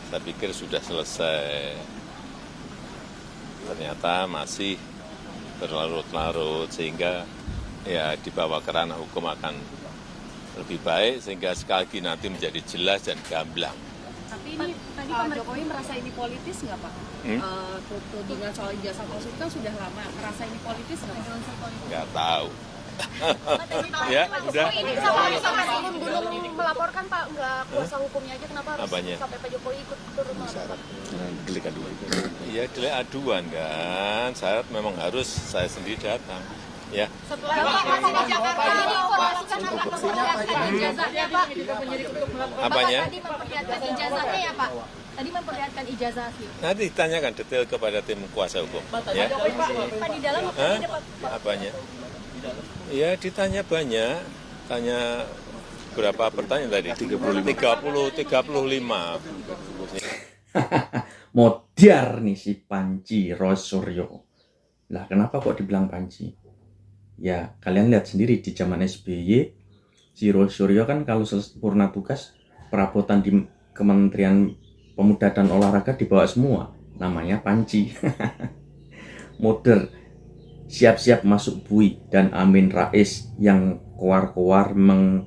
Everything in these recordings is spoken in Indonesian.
Saya pikir sudah selesai. Ternyata masih berlarut-larut sehingga ya dibawa ke ranah hukum akan lebih baik sehingga sekali lagi nanti menjadi jelas dan gamblang. Tapi ini tadi Pak Jokowi merasa ini politis nggak Pak? Tudingan soal ijazah palsu itu kan sudah lama. Merasa ini politis nggak? Nggak tahu. Ya, udah. Ini sampai turun gunung melaporkan Pak, nggak kuasa hukumnya aja, kenapa harus Apanya? sampai Pak Jokowi ikut turun melaporkan? Delik aduan. Ya delik aduan kan, syarat memang harus saya sendiri datang. Ya, Setelah masih di Jakarta, diinformasikan akan memperlihatkan ijazahnya Pak. apanya? Tadi memperlihatkan ijazahnya ya Pak. Tadi memperlihatkan ijazah asli. Nanti ditanyakan detail kepada tim kuasa hukum. Ya, Pak di dalam hah? ada Pak. Apanya? Ya ditanya banyak, tanya berapa pertanyaan tadi? 35. Modiar nih si Panji Rosuryo. Lah kenapa kok dibilang Panji? Ya kalian lihat sendiri di zaman SBY, si Rosuryo kan kalau sempurna tugas perabotan di Kementerian Pemuda dan Olahraga dibawa semua. Namanya Panji. Moder siap-siap masuk bui dan Amin Rais yang keluar-keluar membuat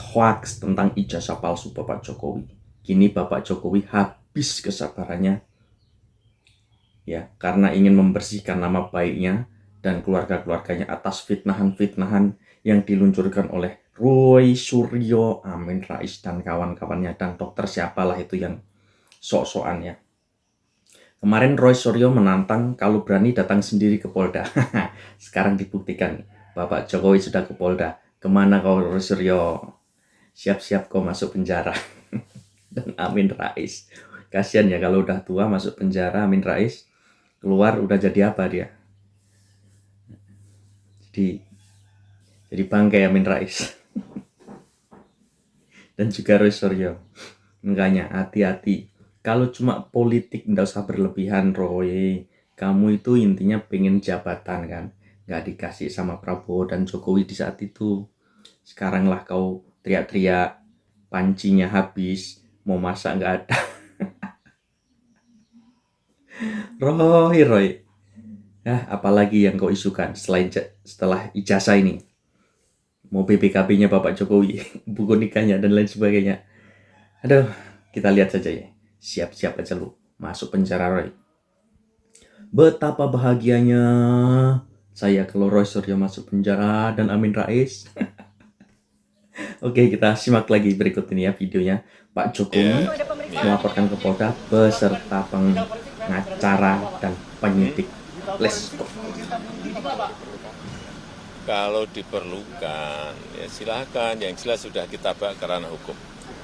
hoax tentang ijazah palsu Bapak Jokowi. Kini Bapak Jokowi habis kesabarannya ya karena ingin membersihkan nama baiknya dan keluarga-keluarganya atas fitnahan-fitnahan yang diluncurkan oleh Roy Suryo, Amin Rais dan kawan-kawannya dan dokter siapalah itu yang sok-sokan ya. Kemarin Roy Suryo menantang kalau berani datang sendiri ke Polda. Sekarang dibuktikan Bapak Jokowi sudah ke Polda. Kemana kau Roy Suryo? Siap-siap kau masuk penjara. Dan Amin Rais. Kasian ya kalau udah tua masuk penjara Amin Rais. Keluar udah jadi apa dia? Jadi bangkai Amin Rais. Dan juga Roy Suryo. Makanya hati-hati. Kalau cuma politik nggak usah berlebihan Roy. Kamu itu intinya pengen jabatan kan. Nggak dikasih sama Prabowo dan Jokowi di saat itu. Sekarang lah kau teriak-teriak. Pancinya habis. Mau masak nggak ada. Roy. Apalagi yang kau isukan setelah ijazah ini? Mau BPKB-nya Bapak Jokowi. Buku nikahnya dan lain sebagainya. Aduh, kita lihat saja ya. Siap-siap aja lu masuk penjara Roy. Betapa bahagianya saya kalau Roy Suryo masuk penjara dan Amin Rais. Oke, kita simak lagi berikut ini ya videonya. Pak Jokowi melaporkan ke Polda beserta pengacara dan penyidik. Let's go. Kalau diperlukan, ya silakan. Yang jelas sudah kita bawa ke ranah hukum.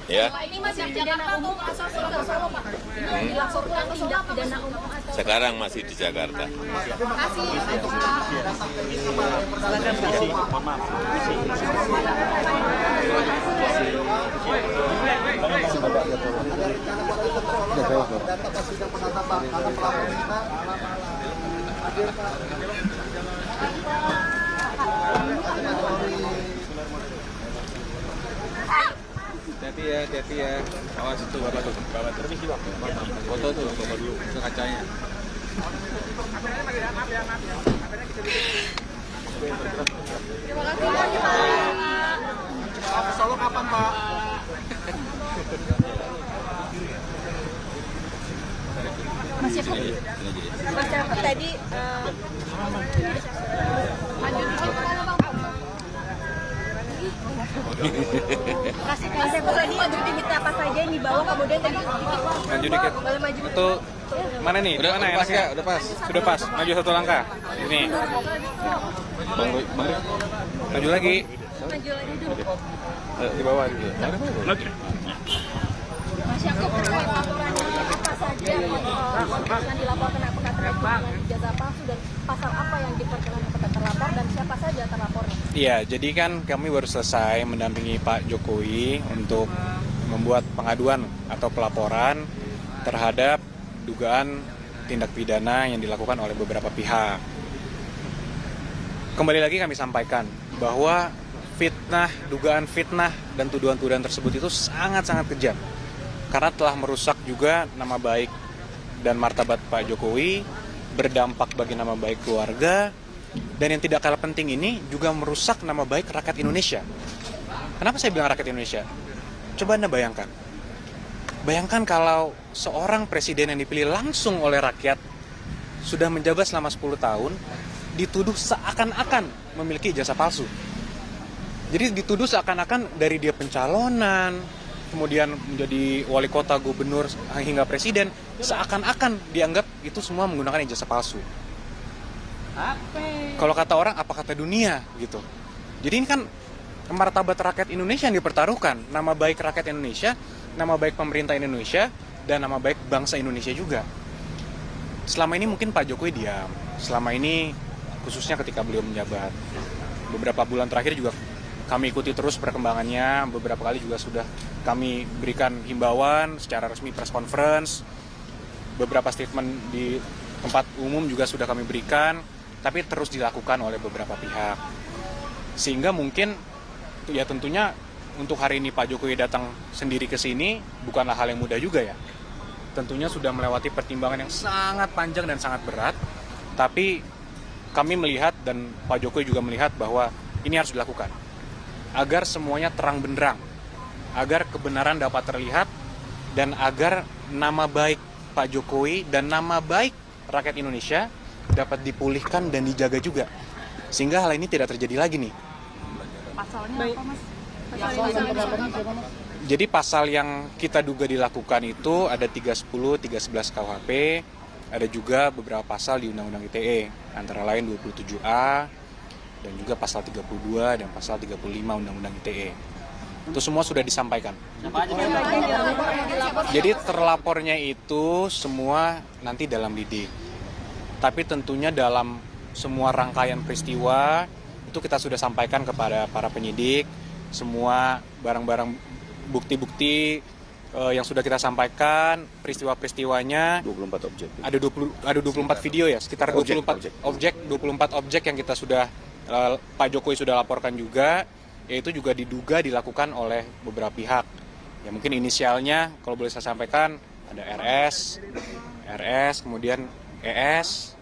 Ya. Pak ini masih di Jakarta atau asal Solo Pak? Ini dilaporkan tindak pidana umum atau Sekarang masih di Jakarta. Hati-hati ya. Awas itu bapak tuh. Permisi bang. Foto tuh, bapak dulu ke kacanya. terima kasih Pak. Ke Solo kapan Pak? Mas Yakub tadi Mas Yakub tadi diminta apa saja yang dibawa kemudian tadi Maju dikit. boleh maju Betul. Mana nih? Udah mana enaknya? Udah pas. Sudah pas. Maju satu langkah. Ini. Bang, maju lagi. maju lagi dulu. Di bawah dulu. Mas Yakub terkait laporannya apa saja yang dilaporkan apakah terkait dengan ijazah palsu dan pasal apa yang diperkenalkan kepada terlapor dan siapa saja terlapornya? Iya, jadi kan kami baru selesai mendampingi Pak Jokowi untuk membuat pengaduan atau pelaporan terhadap dugaan tindak pidana yang dilakukan oleh beberapa pihak. Kembali lagi kami sampaikan bahwa dugaan fitnah dan tuduhan-tuduhan tersebut itu sangat-sangat kejam. karena telah merusak juga nama baik dan martabat Pak Jokowi, berdampak bagi nama baik keluarga, dan yang tidak kalah penting ini juga merusak nama baik rakyat Indonesia. Kenapa saya bilang rakyat Indonesia? Coba Anda bayangkan. Bayangkan kalau seorang presiden yang dipilih langsung oleh rakyat sudah menjabat selama 10 tahun, dituduh seakan-akan memiliki ijazah palsu. Jadi dituduh seakan-akan dari dia pencalonan, kemudian menjadi wali kota, gubernur, hingga presiden, seakan-akan dianggap itu semua menggunakan ijazah palsu. Kalau kata orang, apa kata dunia gitu. Jadi ini kan martabat rakyat Indonesia yang dipertaruhkan, nama baik rakyat Indonesia, nama baik pemerintah Indonesia, dan nama baik bangsa Indonesia juga. Selama ini mungkin Pak Jokowi diam, selama ini khususnya ketika beliau menjabat. Beberapa bulan terakhir juga kami ikuti terus perkembangannya, beberapa kali juga sudah kami berikan himbauan secara resmi press conference, beberapa statement di tempat umum juga sudah kami berikan, tapi terus dilakukan oleh beberapa pihak. Sehingga mungkin ya tentunya untuk hari ini Pak Jokowi datang sendiri ke sini bukanlah hal yang mudah juga ya. Tentunya sudah melewati pertimbangan yang sangat panjang dan sangat berat, tapi kami melihat dan Pak Jokowi juga melihat bahwa ini harus dilakukan agar semuanya terang benderang, agar kebenaran dapat terlihat, dan agar nama baik Pak Jokowi dan nama baik rakyat Indonesia dapat dipulihkan dan dijaga juga, sehingga hal ini tidak terjadi lagi nih. Pasalnya apa, Mas? Jadi pasal yang kita duga dilakukan itu ada 310, 311 KUHP, ada juga beberapa pasal di Undang-Undang ITE, antara lain 27A, dan juga pasal 32 dan pasal 35 Undang-Undang ITE. Itu semua sudah disampaikan. Jadi terlapornya itu semua nanti dalam lidik. Tapi tentunya dalam semua rangkaian peristiwa itu kita sudah sampaikan kepada para penyidik, semua barang-barang bukti-bukti yang sudah kita sampaikan, peristiwa-peristiwanya 24 objek. Ada 24 video ya, sekitar 24 objek yang kita sudah Pak Jokowi sudah laporkan juga, yaitu juga diduga dilakukan oleh beberapa pihak. Ya mungkin inisialnya kalau boleh saya sampaikan ada RS, kemudian ES,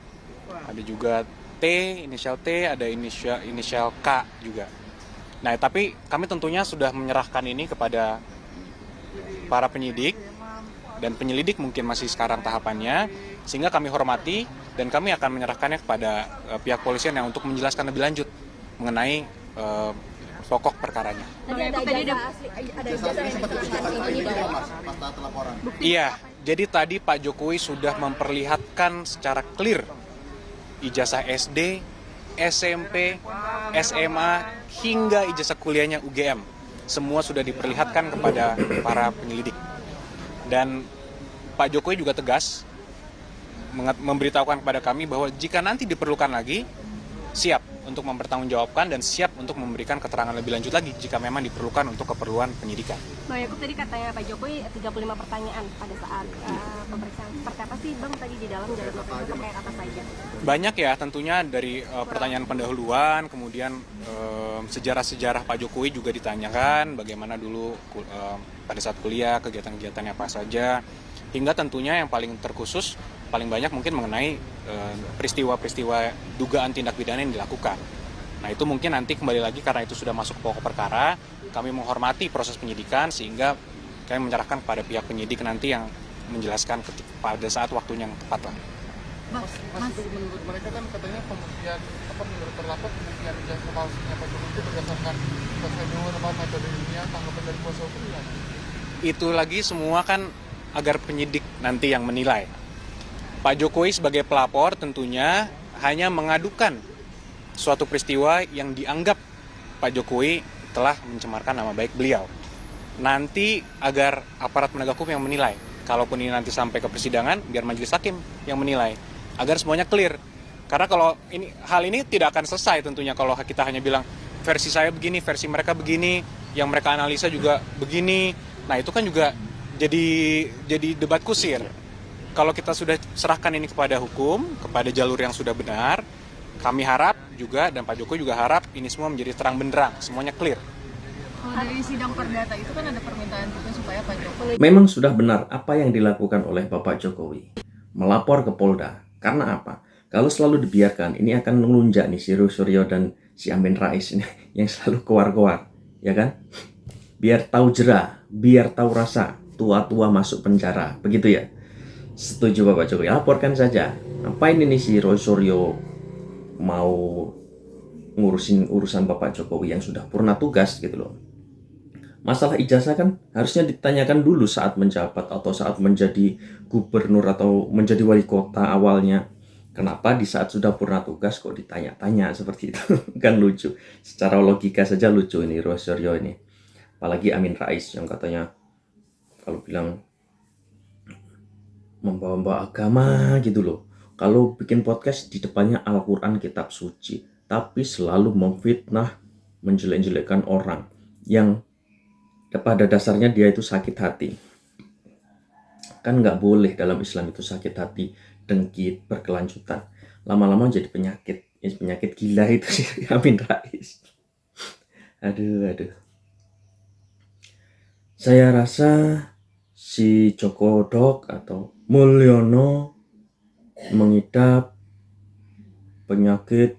ada juga T, inisial T, ada inisial K juga. Nah, tapi kami tentunya sudah menyerahkan ini kepada para penyidik dan penyelidik, mungkin masih sekarang tahapannya, sehingga kami hormati dan kami akan menyerahkannya kepada pihak polisian yang untuk menjelaskan lebih lanjut mengenai pokok perkaranya. Iya, jadi tadi Pak Jokowi sudah memperlihatkan secara clear ijazah SD, SMP, SMA, hingga ijazah kuliahnya UGM. Semua sudah diperlihatkan kepada para penyelidik. Dan Pak Jokowi juga tegas memberitahukan kepada kami bahwa jika nanti diperlukan lagi, siap untuk mempertanggungjawabkan dan siap untuk memberikan keterangan lebih lanjut lagi jika memang diperlukan untuk keperluan penyidikan. Bang Yakub, tadi katanya Pak Jokowi 35 pertanyaan pada saat pemeriksaan. Seperti apa sih Bang tadi di dalam jalur novel terkait apa saja? Banyak ya, tentunya dari pertanyaan pendahuluan, kemudian sejarah-sejarah Pak Jokowi juga ditanyakan, bagaimana dulu pada saat kuliah, kegiatan-kegiatannya apa saja, hingga tentunya yang paling terkhusus, paling banyak mungkin mengenai peristiwa-peristiwa dugaan tindak pidana yang dilakukan. Nah itu mungkin nanti kembali lagi karena itu sudah masuk pokok perkara, kami menghormati proses penyidikan sehingga kami menyerahkan kepada pihak penyidik nanti yang menjelaskan pada saat waktunya yang tepat lah. Mas, menurut mereka kan katanya pembuktian menurut terlapor pembuktian ijazah palsunya Pak Jokowi itu berdasarkan prosedur metode ilmiah, tanggapan dari kuasa hukum. Itu lagi semua kan agar penyidik nanti yang menilai. Pak Jokowi sebagai pelapor tentunya hanya mengadukan suatu peristiwa yang dianggap Pak Jokowi telah mencemarkan nama baik beliau. Nanti agar aparat penegak hukum yang menilai. Kalaupun ini nanti sampai ke persidangan, biar majelis hakim yang menilai. Agar semuanya clear. Karena kalau hal ini tidak akan selesai tentunya kalau kita hanya bilang versi saya begini, versi mereka begini, yang mereka analisa juga begini. Nah itu kan juga jadi debat kusir. Kalau kita sudah serahkan ini kepada hukum, kepada jalur yang sudah benar, kami harap juga dan Pak Jokowi juga harap ini semua menjadi terang benderang, semuanya clear. Kalau dari sidang perdata itu kan ada permintaan juga supaya Pak Jokowi Memang sudah benar apa yang dilakukan oleh Bapak Jokowi. Melapor ke Polda. Karena apa? Kalau selalu dibiarkan, ini akan melunjak nih si Suryo dan si Amin Rais ini yang selalu keluar-keluar, ya kan? Biar tahu jerah, biar tahu rasa, tua-tua masuk penjara, begitu ya? Setuju Bapak Jokowi, laporkan saja. Ngapain ini si Suryo mau ngurusin urusan Bapak Jokowi yang sudah purna tugas gitu loh. Masalah ijazah kan harusnya ditanyakan dulu saat menjabat atau saat menjadi gubernur atau menjadi wali kota awalnya. Kenapa di saat sudah purna tugas kok ditanya-tanya seperti itu? Kan lucu. Secara logika saja lucu ini Suryo ini. Apalagi Amin Rais yang katanya kalau bilang membawa-bawa agama gitu loh. Kalau bikin podcast di depannya Al-Quran kitab suci, tapi selalu memfitnah, menjelek-jelekkan orang yang pada dasarnya dia itu sakit hati. Kan nggak boleh dalam Islam itu sakit hati, dengki, berkelanjutan. Lama-lama jadi penyakit. Penyakit gila itu sih Amin Rais. Aduh. Saya rasa si Joko Dok atau Mulyono mengidap penyakit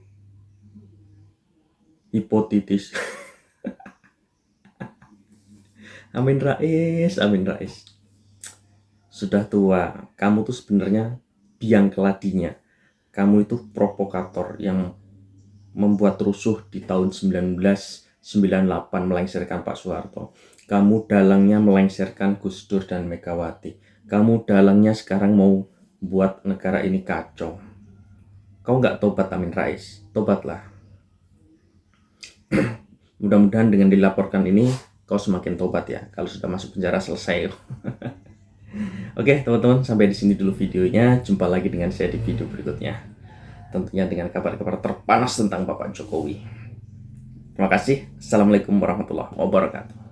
hepatitis. Amin Rais. Sudah tua. Kamu tuh sebenarnya biang keladinya. Kamu itu provokator yang membuat rusuh di tahun 1998 melengsarkan Pak Soeharto. Kamu dalangnya melengsarkan Gus Dur dan Megawati. Kamu dalangnya sekarang mau buat negara ini kacau. Kau nggak tobat Amin Rais. Tobatlah. Mudah-mudahan dengan dilaporkan ini kau semakin tobat ya. Kalau sudah masuk penjara selesai. Oke teman-teman, sampai di sini dulu videonya. Jumpa lagi dengan saya di video berikutnya. Tentunya dengan kabar-kabar terpanas tentang Bapak Jokowi. Terima kasih. Assalamualaikum warahmatullahi wabarakatuh.